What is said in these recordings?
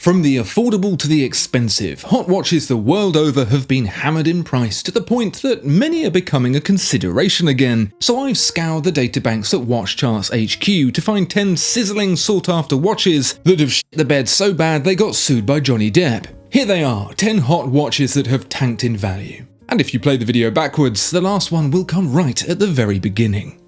From the affordable to the expensive, hot watches the world over have been hammered in price to the point that many are becoming a consideration again, so I've scoured the databanks at Watchcharts HQ to find 10 sizzling sought-after watches that have shit the bed so bad they got sued by Johnny Depp. Here they are, 10 hot watches that have tanked in value. And if you play the video backwards, the last one will come right at the very beginning.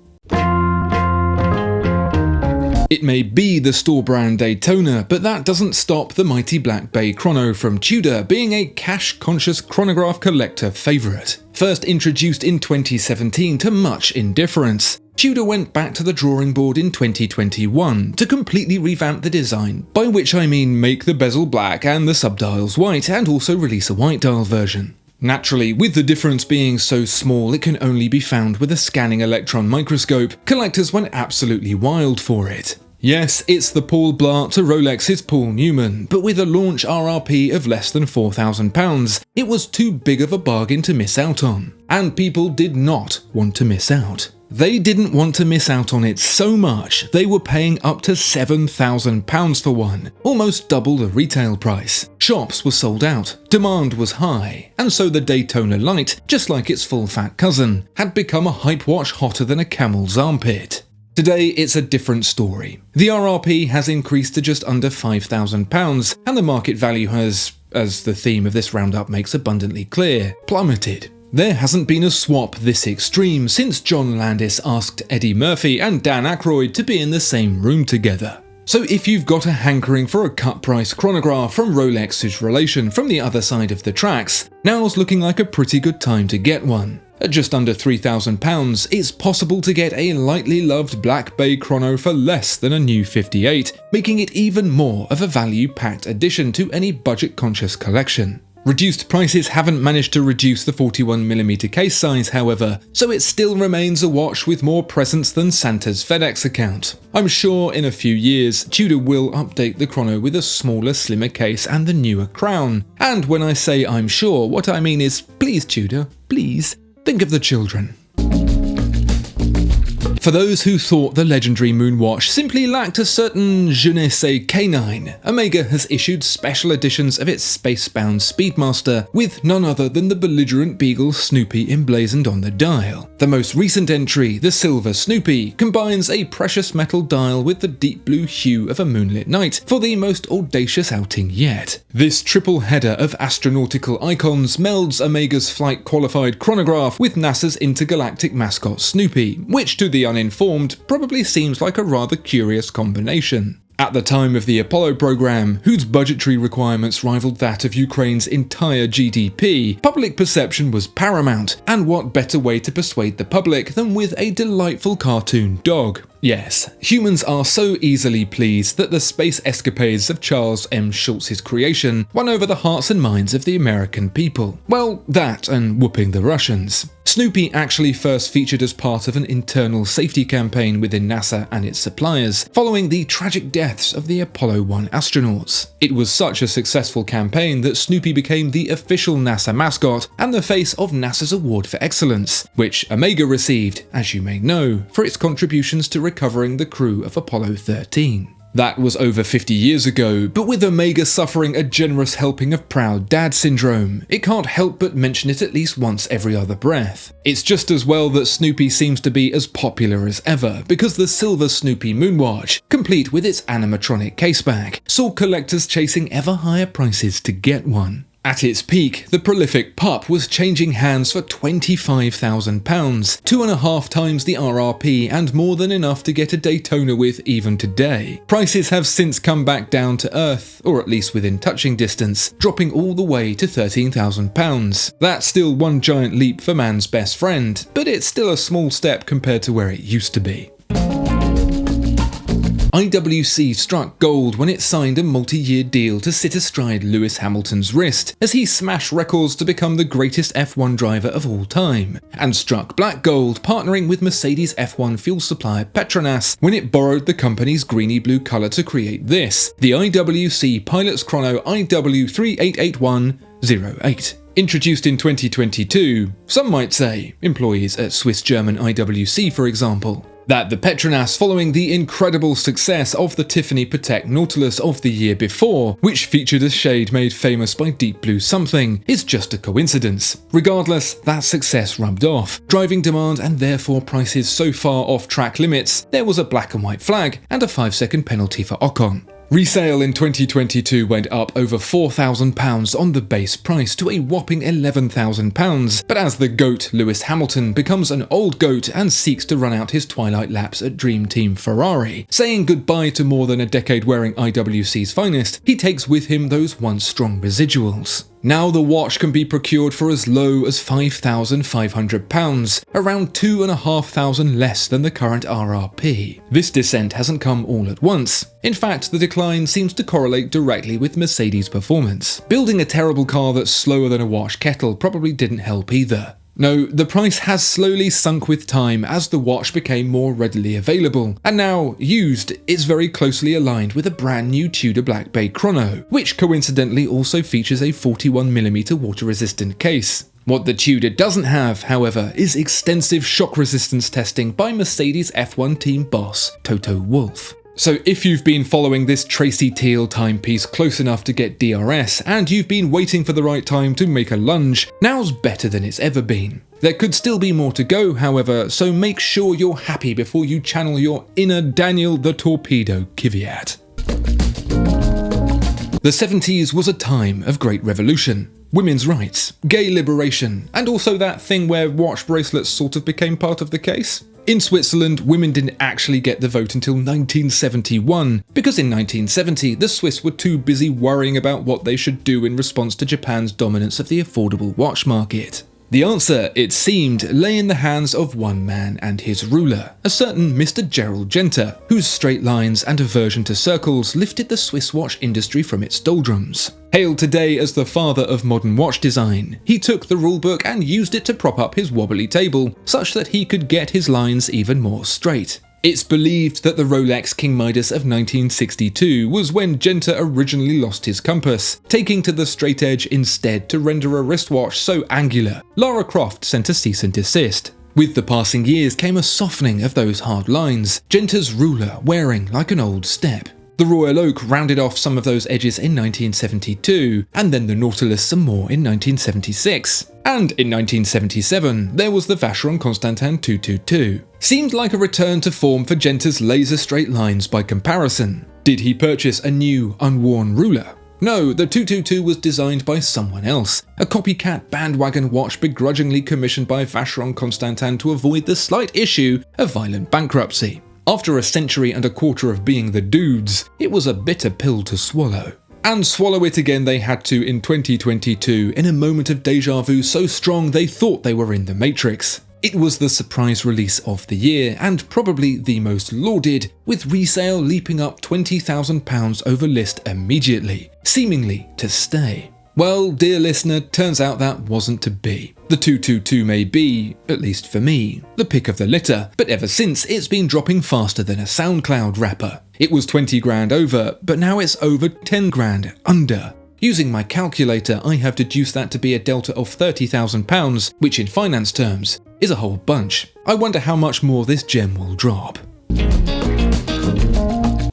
It may be the store brand Daytona, but that doesn't stop the mighty black Bay Chrono from Tudor being a cash-conscious chronograph collector favourite. First introduced in 2017 to much indifference, Tudor went back to the drawing board in 2021 to completely revamp the design, by which I mean make the bezel black and the subdials white, and also release a white dial version. Naturally, with the difference being so small it can only be found with a scanning electron microscope, collectors went absolutely wild for it. Yes, it's the Paul Blart to Rolex's Paul Newman, but with a launch RRP of less than £4,000, it was too big of a bargain to miss out on. And people did not want to miss out. They didn't want to miss out on it so much, they were paying up to £7,000 for one, almost double the retail price. Shops were sold out, demand was high, and so the Daytona Light, just like its full fat cousin, had become a hype watch hotter than a camel's armpit. Today it's a different story. The RRP has increased to just under £5,000, and the market value has, as the theme of this roundup makes abundantly clear, plummeted. There hasn't been a swap this extreme since John Landis asked Eddie Murphy and Dan Aykroyd to be in the same room together. So if you've got a hankering for a cut-price chronograph from Rolex's relation from the other side of the tracks, now's looking like a pretty good time to get one. At just under £3,000, it's possible to get a lightly loved black Bay Chrono for less than a new 58, making it even more of a value-packed addition to any budget-conscious collection. Reduced prices haven't managed to reduce the 41mm case size, however, so it still remains a watch with more presence than Santa's FedEx account. I'm sure in a few years, Tudor will update the Chrono with a smaller, slimmer case and the newer crown. And when I say I'm sure, what I mean is, please Tudor, please, think of the children. For those who thought the legendary Moonwatch simply lacked a certain je ne sais canine, Omega has issued special editions of its space-bound Speedmaster with none other than the belligerent beagle Snoopy emblazoned on the dial. The most recent entry, the silver Snoopy, combines a precious metal dial with the deep blue hue of a moonlit night for the most audacious outing yet. This triple header of astronautical icons melds Omega's flight-qualified chronograph with NASA's intergalactic mascot Snoopy, which to the uninformed probably seems like a rather curious combination. At the time of the Apollo program, whose budgetary requirements rivaled that of Ukraine's entire GDP, public perception was paramount, and what better way to persuade the public than with a delightful cartoon dog? Yes, humans are so easily pleased that the space escapades of Charles M. Schulz's creation won over the hearts and minds of the American people. Well, that and whooping the Russians. Snoopy actually first featured as part of an internal safety campaign within NASA and its suppliers, following the tragic deaths of the Apollo 1 astronauts. It was such a successful campaign that Snoopy became the official NASA mascot and the face of NASA's Award for Excellence, which Omega received, as you may know, for its contributions to recovering the crew of Apollo 13. That was over 50 years ago, but with Omega suffering a generous helping of proud dad syndrome, it can't help but mention it at least once every other breath. It's just as well that Snoopy seems to be as popular as ever, because the silver Snoopy Moonwatch, complete with its animatronic caseback, saw collectors chasing ever higher prices to get one. At its peak, the prolific pup was changing hands for £25,000, 2.5 times the RRP and more than enough to get a Daytona with even today. Prices have since come back down to earth, or at least within touching distance, dropping all the way to £13,000. That's still one giant leap for man's best friend, but it's still a small step compared to where it used to be. IWC struck gold when it signed a multi-year deal to sit astride Lewis Hamilton's wrist as he smashed records to become the greatest F1 driver of all time, and struck black gold partnering with Mercedes F1 fuel supplier Petronas when it borrowed the company's greeny blue colour to create this, the IWC Pilots Chrono IW388108. Introduced in 2022, some might say, employees at Swiss-German IWC for example. That the Petronas, following the incredible success of the Tiffany Patek Nautilus of the year before, which featured a shade made famous by Deep Blue something, is just a coincidence. Regardless, that success rubbed off, driving demand and therefore prices so far off track limits, there was a black and white flag and a 5-second penalty for Ocon. Resale in 2022 went up over £4,000 on the base price to a whopping £11,000, but as the GOAT Lewis Hamilton becomes an old goat and seeks to run out his twilight laps at Dream Team Ferrari, saying goodbye to more than a decade wearing IWC's finest, he takes with him those once strong residuals. Now the watch can be procured for as low as £5,500, around £2,500 less than the current RRP. This descent hasn't come all at once. In fact, the decline seems to correlate directly with Mercedes' performance. Building a terrible car that's slower than a wash kettle probably didn't help either. No, the price has slowly sunk with time as the watch became more readily available, and now, used, it's very closely aligned with a brand new Tudor Black Bay Chrono, which coincidentally also features a 41mm water-resistant case. What the Tudor doesn't have, however, is extensive shock resistance testing by Mercedes F1 team boss, Toto Wolff. So if you've been following this Tracy Teal timepiece close enough to get DRS, and you've been waiting for the right time to make a lunge, now's better than it's ever been. There could still be more to go, however, so make sure you're happy before you channel your inner Daniel the Torpedo Kvyat. The 70s was a time of great revolution. Women's rights, gay liberation, and also that thing where watch bracelets sort of became part of the case. In Switzerland, women didn't actually get the vote until 1971, because in 1970 the Swiss were too busy worrying about what they should do in response to Japan's dominance of the affordable watch market. The answer, it seemed, lay in the hands of one man and his ruler, a certain Mr. Gerald Genter, whose straight lines and aversion to circles lifted the Swiss watch industry from its doldrums. Hailed today as the father of modern watch design, he took the rulebook and used it to prop up his wobbly table, such that he could get his lines even more straight. It's believed that the Rolex King Midas of 1962 was when Genter originally lost his compass, taking to the straight edge instead to render a wristwatch so angular, Lara Croft sent a cease and desist. With the passing years came a softening of those hard lines, Genter's ruler wearing like an old step. The Royal Oak rounded off some of those edges in 1972, and then the Nautilus some more in 1976. And in 1977, there was the Vacheron Constantin 222. Seemed like a return to form for Genter's laser straight lines by comparison. Did he purchase a new, unworn ruler? No, the 222 was designed by someone else, a copycat bandwagon watch begrudgingly commissioned by Vacheron Constantin to avoid the slight issue of violent bankruptcy. After a century and a quarter of being the dudes, it was a bitter pill to swallow. And swallow it again they had to in 2022 in a moment of deja vu so strong they thought they were in the Matrix. It was the surprise release of the year, and probably the most lauded, with resale leaping up £20,000 over list immediately, seemingly to stay. Well, dear listener, turns out that wasn't to be. The 222 may be, at least for me, the pick of the litter, but ever since it's been dropping faster than a SoundCloud rapper. It was 20 grand over, but now it's over 10 grand under. Using my calculator, I have deduced that to be a delta of £30,000, which in finance terms is a whole bunch. I wonder how much more this gem will drop.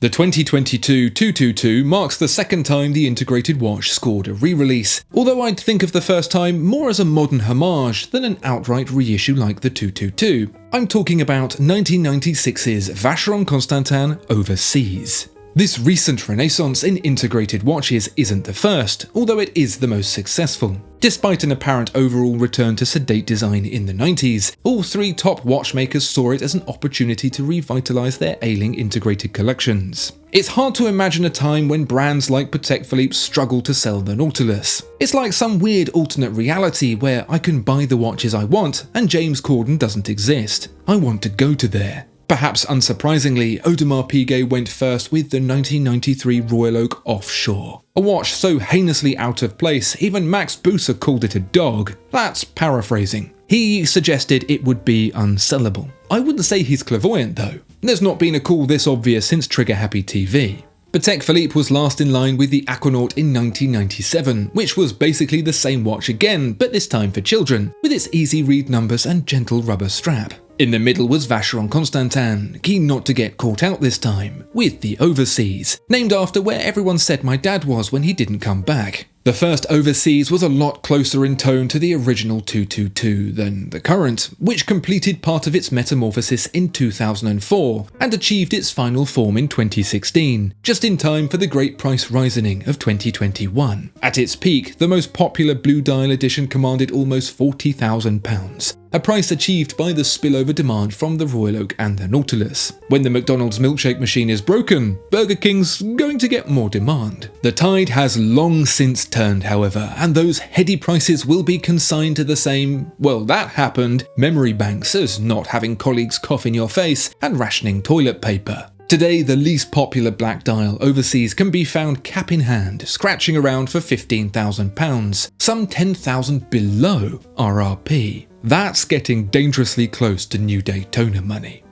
The 2022 222 marks the second time the integrated watch scored a re-release, although I'd think of the first time more as a modern homage than an outright reissue like the 222. I'm talking about 1996's Vacheron Constantin Overseas. This recent renaissance in integrated watches isn't the first, although it is the most successful. Despite an apparent overall return to sedate design in the 90s, all three top watchmakers saw it as an opportunity to revitalise their ailing integrated collections. It's hard to imagine a time when brands like Patek Philippe struggle to sell the Nautilus. It's like some weird alternate reality where I can buy the watches I want and James Corden doesn't exist. I want to go to there. Perhaps unsurprisingly, Audemars Piguet went first with the 1993 Royal Oak Offshore. A watch so heinously out of place, even Max Buser called it a dog. That's paraphrasing. He suggested it would be unsellable. I wouldn't say he's clairvoyant though. There's not been a call this obvious since Trigger Happy TV. Patek Philippe was last in line with the Aquanaut in 1997, which was basically the same watch again, but this time for children, with its easy read numbers and gentle rubber strap. In the middle was Vacheron Constantin, keen not to get caught out this time, with the Overseas, named after where everyone said my dad was when he didn't come back. The first Overseas was a lot closer in tone to the original 222 than the current, which completed part of its metamorphosis in 2004 and achieved its final form in 2016, just in time for the great price rising of 2021. At its peak, the most popular Blue Dial edition commanded almost £40,000, a price achieved by the spillover demand from the Royal Oak and the Nautilus. When the McDonald's milkshake machine is broken, Burger King's going to get more demand. The tide has long since turned, however, and those heady prices will be consigned to the same, well, that happened, memory banks, as not having colleagues cough in your face and rationing toilet paper. Today, the least popular black dial Overseas can be found cap in hand, scratching around for £15,000, some $10,000 below RRP. That's getting dangerously close to new Daytona money.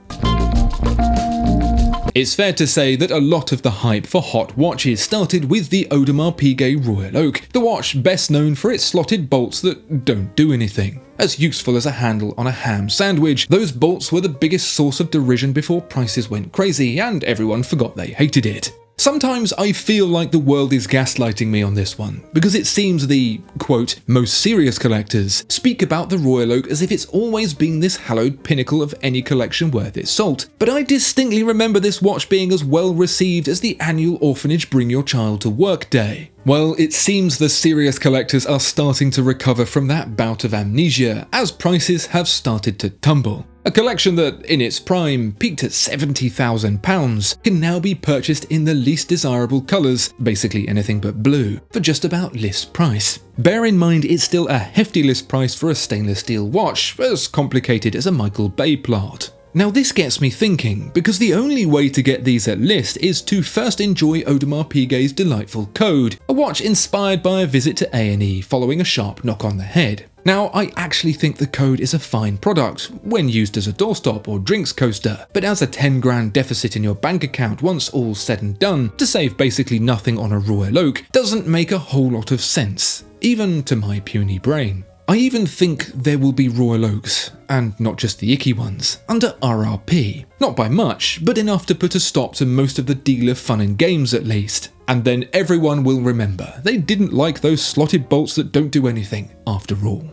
It's fair to say that a lot of the hype for hot watches started with the Audemars Piguet Royal Oak, the watch best known for its slotted bolts that don't do anything. As useful as a handle on a ham sandwich, those bolts were the biggest source of derision before prices went crazy and everyone forgot they hated it. Sometimes I feel like the world is gaslighting me on this one, because it seems the, quote, most serious collectors speak about the Royal Oak as if it's always been this hallowed pinnacle of any collection worth its salt, but I distinctly remember this watch being as well received as the annual orphanage Bring Your Child to Work Day. Well, it seems the serious collectors are starting to recover from that bout of amnesia as prices have started to tumble. A collection that, in its prime, peaked at £70,000 can now be purchased in the least desirable colours, basically anything but blue, for just about list price. Bear in mind it's still a hefty list price for a stainless steel watch, as complicated as a Michael Bay plot. Now this gets me thinking, because the only way to get these at list is to first enjoy Audemars Piguet's delightful Code, a watch inspired by a visit to A&E following a sharp knock on the head. Now, I actually think the Code is a fine product when used as a doorstop or drinks coaster, but as a 10 grand deficit in your bank account once all's said and done, to save basically nothing on a Royal Oak doesn't make a whole lot of sense, even to my puny brain. I even think there will be Royal Oaks, and not just the icky ones, under RRP. Not by much, but enough to put a stop to most of the dealer fun and games at least. And then everyone will remember they didn't like those slotted bolts that don't do anything, after all.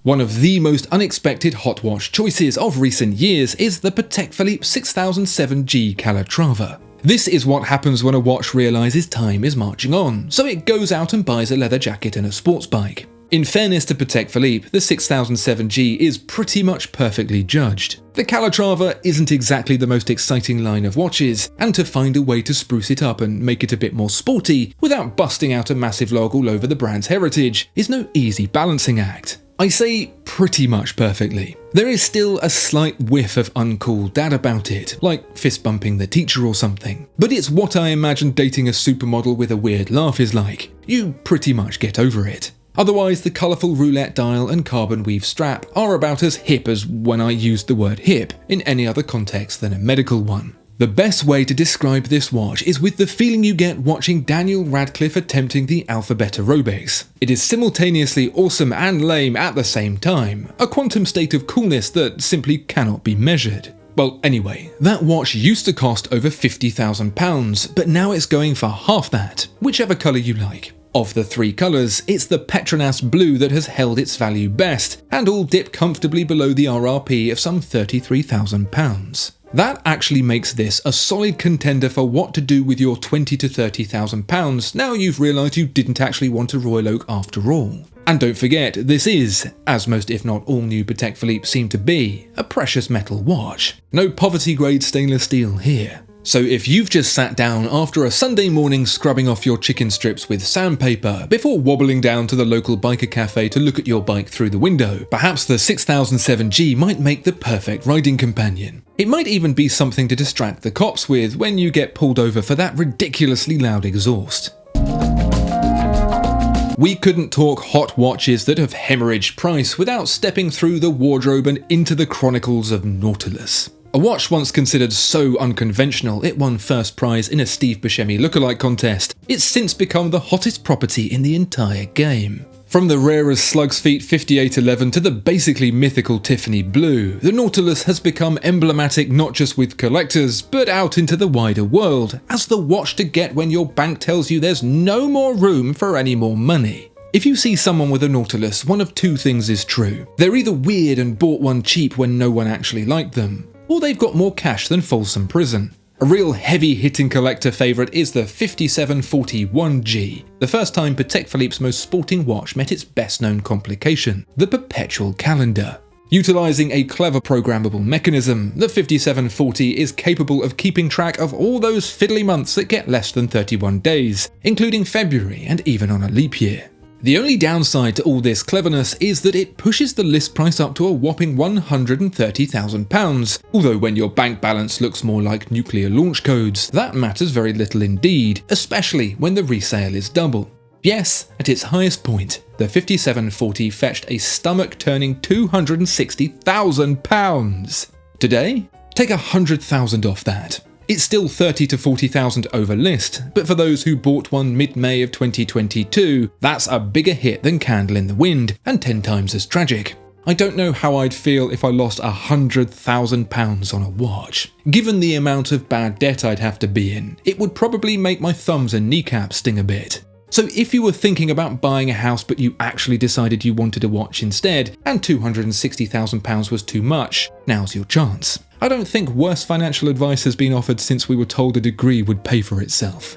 One of the most unexpected hot watch choices of recent years is the Patek Philippe 6007G Calatrava. This is what happens when a watch realises time is marching on, so it goes out and buys a leather jacket and a sports bike. In fairness to Patek Philippe, the 6007G is pretty much perfectly judged. The Calatrava isn't exactly the most exciting line of watches, and to find a way to spruce it up and make it a bit more sporty without busting out a massive log all over the brand's heritage is no easy balancing act. I say pretty much perfectly. There is still a slight whiff of uncool dad about it, like fist bumping the teacher or something. But it's what I imagine dating a supermodel with a weird laugh is like. You pretty much get over it. Otherwise, the colourful roulette dial and carbon weave strap are about as hip as when I used the word hip in any other context than a medical one. The best way to describe this watch is with the feeling you get watching Daniel Radcliffe attempting the alphabet aerobics. It is simultaneously awesome and lame at the same time, a quantum state of coolness that simply cannot be measured. Well, anyway, that watch used to cost over £50,000, but now it's going for half that, whichever colour you like. Of the three colours, it's the Petronas blue that has held its value best, and all dip comfortably below the RRP of some £33,000. That actually makes this a solid contender for what to do with your £20,000 to £30,000 now you've realised you didn't actually want a Royal Oak after all. And don't forget, this is, as most if not all new Patek Philippe seem to be, a precious metal watch. No poverty grade stainless steel here. So if you've just sat down after a Sunday morning scrubbing off your chicken strips with sandpaper before wobbling down to the local biker cafe to look at your bike through the window, perhaps the 6007G might make the perfect riding companion. It might even be something to distract the cops with when you get pulled over for that ridiculously loud exhaust. We couldn't talk hot watches that have hemorrhaged price without stepping through the wardrobe and into the chronicles of Nautilus. A watch once considered so unconventional it won first prize in a Steve Buscemi lookalike contest, it's since become the hottest property in the entire game. From the rare as Slug's Feet 5811 to the basically mythical Tiffany Blue, the Nautilus has become emblematic not just with collectors, but out into the wider world, as the watch to get when your bank tells you there's no more room for any more money. If you see someone with a Nautilus, one of two things is true. They're either weird and bought one cheap when no one actually liked them, or they've got more cash than Folsom Prison. A real heavy-hitting collector favourite is the 5741G, the first time Patek Philippe's most sporting watch met its best-known complication, the Perpetual calendar. Utilising a clever programmable mechanism, the 5740 is capable of keeping track of all those fiddly months that get less than 31 days, including February and even on a leap year. The only downside to all this cleverness is that it pushes the list price up to a whopping £130,000, although when your bank balance looks more like nuclear launch codes, that matters very little indeed, especially when the resale is double. Yes, at its highest point, the 5740 fetched a stomach-turning £260,000. Today, take £100,000 off that. It's still 30 to 40,000 over list, but for those who bought one mid-May of 2022, that's a bigger hit than Candle in the Wind, and 10 times as tragic. I don't know how I'd feel if I lost £100,000 on a watch. Given the amount of bad debt I'd have to be in, it would probably make my thumbs and kneecaps sting a bit. So if you were thinking about buying a house but you actually decided you wanted a watch instead, and £260,000 was too much, now's your chance. I don't think worse financial advice has been offered since we were told a degree would pay for itself.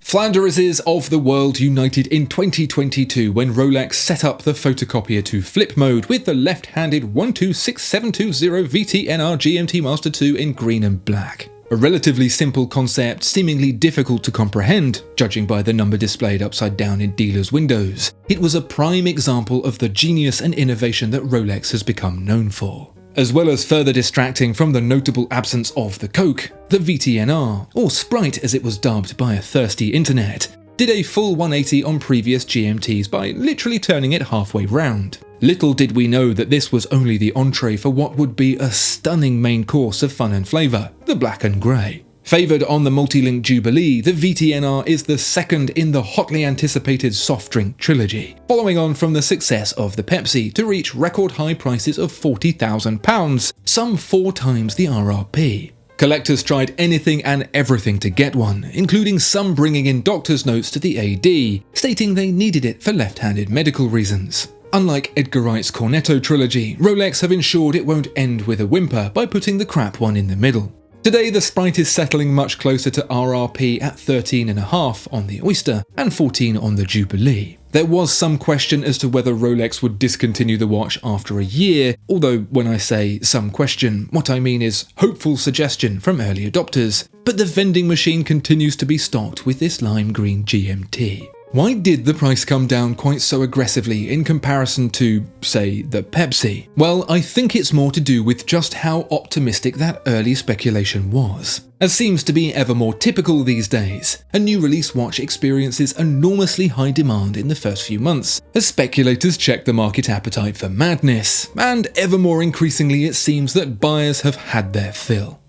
Flandereses of the world united in 2022 when Rolex set up the photocopier to flip mode with the left-handed 126720 VTNR GMT Master 2 in green and black. A relatively simple concept, seemingly difficult to comprehend, judging by the number displayed upside down in dealers' windows. It was a prime example of the genius and innovation that Rolex has become known for. As well as further distracting from the notable absence of the Coke, the VTNR, or Sprite as it was dubbed by a thirsty internet, did a full 180 on previous GMTs by literally turning it halfway round. Little did we know that this was only the entree for what would be a stunning main course of fun and flavour, the black and grey. Favoured on the multi-link Jubilee, the VTNR is the second in the hotly anticipated soft drink trilogy, following on from the success of the Pepsi to reach record high prices of £40,000, some 4 times the RRP. Collectors tried anything and everything to get one, including some bringing in doctor's notes to the AD, stating they needed it for left-handed medical reasons. Unlike Edgar Wright's Cornetto trilogy, Rolex have ensured it won't end with a whimper by putting the crap one in the middle. Today the Sprite is settling much closer to RRP at 13.5 on the Oyster and 14 on the Jubilee. There was some question as to whether Rolex would discontinue the watch after a year, although when I say some question, what I mean is hopeful suggestion from early adopters, but the vending machine continues to be stocked with this lime green GMT. Why did the price come down quite so aggressively in comparison to, say, the Pepsi? Well, I think it's more to do with just how optimistic that early speculation was. As seems to be ever more typical these days, a new release watch experiences enormously high demand in the first few months, as speculators check the market appetite for madness, and ever more increasingly it seems that buyers have had their fill.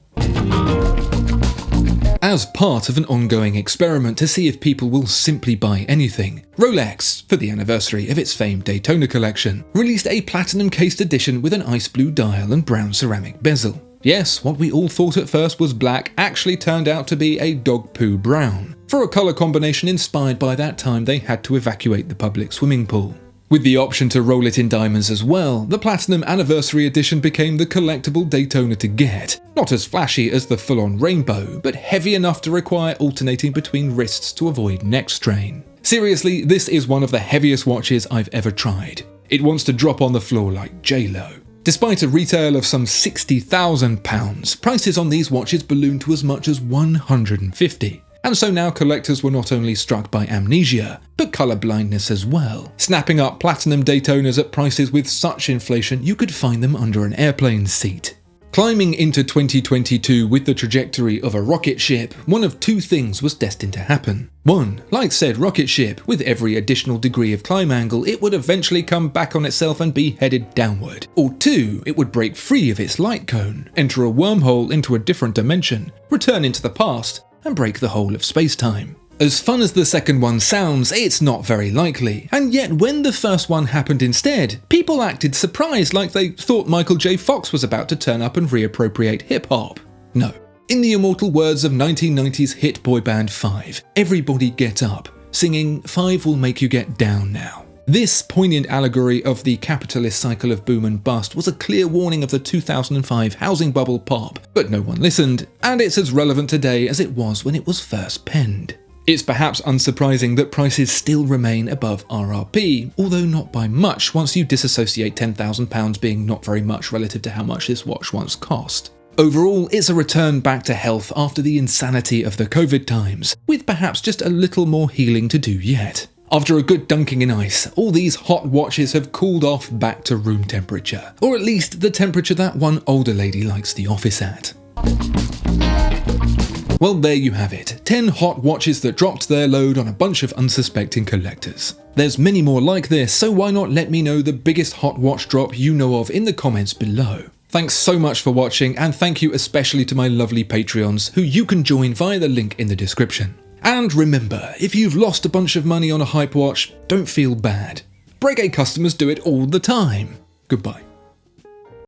As part of an ongoing experiment to see if people will simply buy anything, Rolex, for the anniversary of its famed Daytona collection, released a platinum-cased edition with an ice blue dial and brown ceramic bezel. Yes, what we all thought at first was black actually turned out to be a dog poo brown, for a colour combination inspired by that time they had to evacuate the public swimming pool. With the option to roll it in diamonds as well, the Platinum Anniversary Edition became the collectible Daytona to get. Not as flashy as the full-on rainbow, but heavy enough to require alternating between wrists to avoid neck strain. Seriously, this is one of the heaviest watches I've ever tried. It wants to drop on the floor like J-Lo. Despite a retail of some £60,000, prices on these watches ballooned to as much as £150. And so now collectors were not only struck by amnesia, but colour blindness as well, snapping up platinum Daytonas at prices with such inflation you could find them under an airplane seat. Climbing into 2022 with the trajectory of a rocket ship, one of two things was destined to happen. One, like said rocket ship, with every additional degree of climb angle, it would eventually come back on itself and be headed downward. Or two, it would break free of its light cone, enter a wormhole into a different dimension, return into the past, and break the whole of space-time. As fun as the second one sounds, it's not very likely, and yet when the first one happened instead, people acted surprised like they thought Michael J. Fox was about to turn up and reappropriate hip-hop. No. In the immortal words of 1990s hit boy band 5, everybody get up, singing 5 will make you get down now. This poignant allegory of the capitalist cycle of boom and bust was a clear warning of the 2005 housing bubble pop, but no one listened, and it's as relevant today as it was when it was first penned. It's perhaps unsurprising that prices still remain above RRP, although not by much once you disassociate £10,000 being not very much relative to how much this watch once cost. Overall, it's a return back to health after the insanity of the COVID times, with perhaps just a little more healing to do yet. After a good dunking in ice, all these hot watches have cooled off back to room temperature, or at least the temperature that one older lady likes the office at. Well, there you have it, 10 hot watches that dropped their load on a bunch of unsuspecting collectors. There's many more like this, so why not let me know the biggest hot watch drop you know of in the comments below. Thanks so much for watching, and thank you especially to my lovely Patreons, who you can join via the link in the description. And remember, if you've lost a bunch of money on a hype watch, don't feel bad. Breguet customers do it all the time. Goodbye.